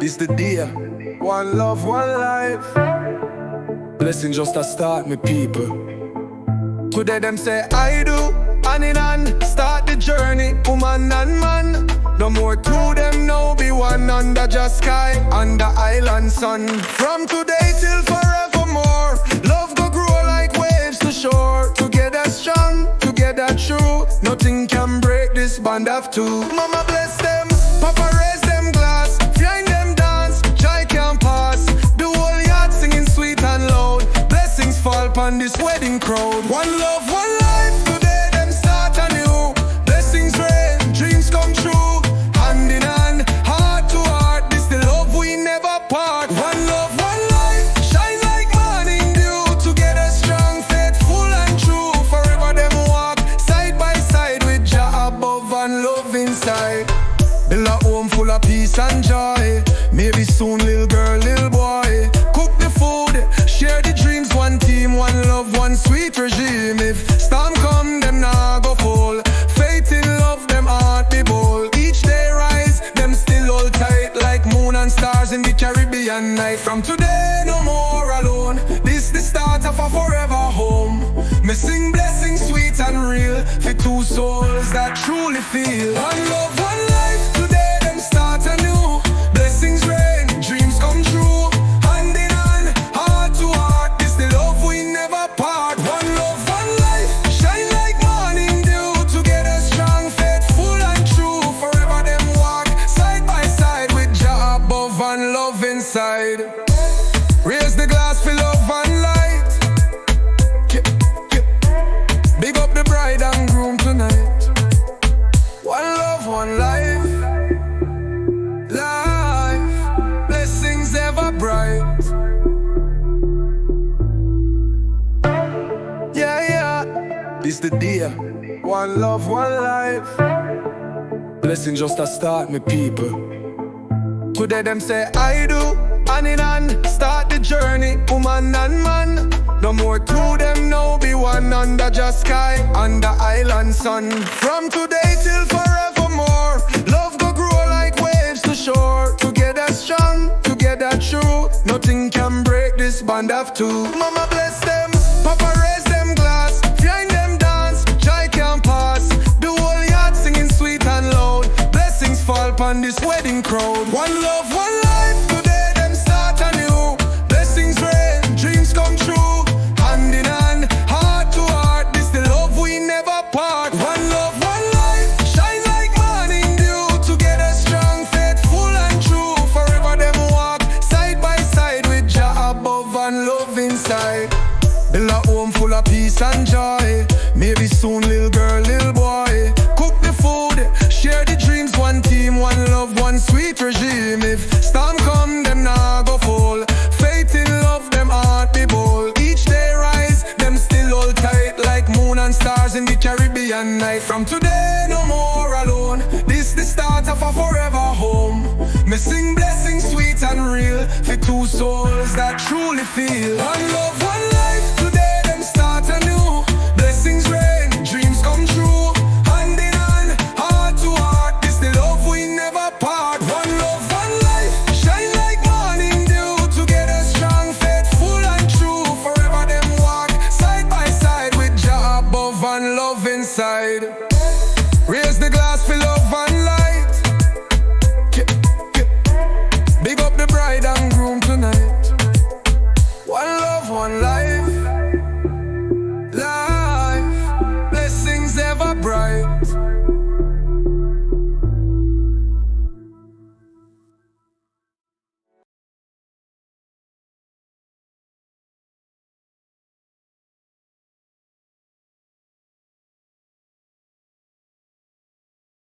This the day. One love, one life. Blessing just a start, me people. Today them say I do, and in hand start the journey, woman and man. No more two them now be one under just sky, under island sun. From today till forevermore, love go grow like waves to shore. Together strong, together true, nothing can break this bond of two. Mama bless them, Papa raise them glass, behind them dance, joy can't pass. The whole yard singing sweet and loud, blessings fall upon this wedding crowd. One love, one life, today them start anew. Blessings rain, dreams come true, hand in hand, heart to heart, this the love we never part. One love, one life, shine like morning dew, together strong, faithful and true. Forever them walk side by side with Jah above and love inside. Build a home full of peace and joy, maybe soon little girl, little boy. Cook the food, share the dreams, one team, one love, one sweet regime. If storm come, them nah go fall. Faith in love, them heart be bold. Each day rise, them still hold tight like moon and stars in the Caribbean night. From today, no more alone, this the start of a forever home. Me sing blessings sweet and real, for two souls that truly feel. One love, one life, today them start anew. Blessings rain, dreams come true, hand in hand, heart to heart, this the love we never part. One love, one life, shine like morning dew, together strong, faithful and true. Forever them walk side by side with Jah above and love inside. Raise the glass for love and light. Big up the bride and groom tonight. One love, one life. Life, blessings ever bright. Yeah, yeah, this the day. One love, one life. Blessing just a start, me people. Today them say I do, and in hand start the journey, woman and man. No more two them now be one under just sky, under island sun. From today till forevermore, love go grow like waves to shore. Together strong, together true, nothing can break this bond of two. Mama bless them, Papa raise them glass, behind them dance, joy can't pass. The whole yard singing sweet and loud, blessings fall upon this wedding crowd. One love, one life, today them start anew. Blessings rain, dreams come true, hand in hand, heart to heart, this the love we never part. One love, one life, shine like morning dew, together strong, faithful and true. Forever them walk side by side with Jah above and love inside. Build a home full of peace and joy, maybe soon little girl, little boy. Cook the food, share the dreams, one team, one love, one sweet regime. If storm come, them nah go fall. Faith in love, them heart be bold. Each day rise, them still hold tight like moon and stars in the Caribbean night. From today, no more alone, this the start of a forever home. Me sing blessings sweet and real, for two souls that truly feel. One love, one life, today them start anew. Blessings rain, dreams come true, hand in hand, heart to heart, this the love we never part. One love, one life, shine like morning dew, together strong, faithful and true. Forever them walk side by side with Jah above and love inside. Raise the glass for love and light. Big up the bride and groom tonight. One love, one life. Life, blessings ever bright.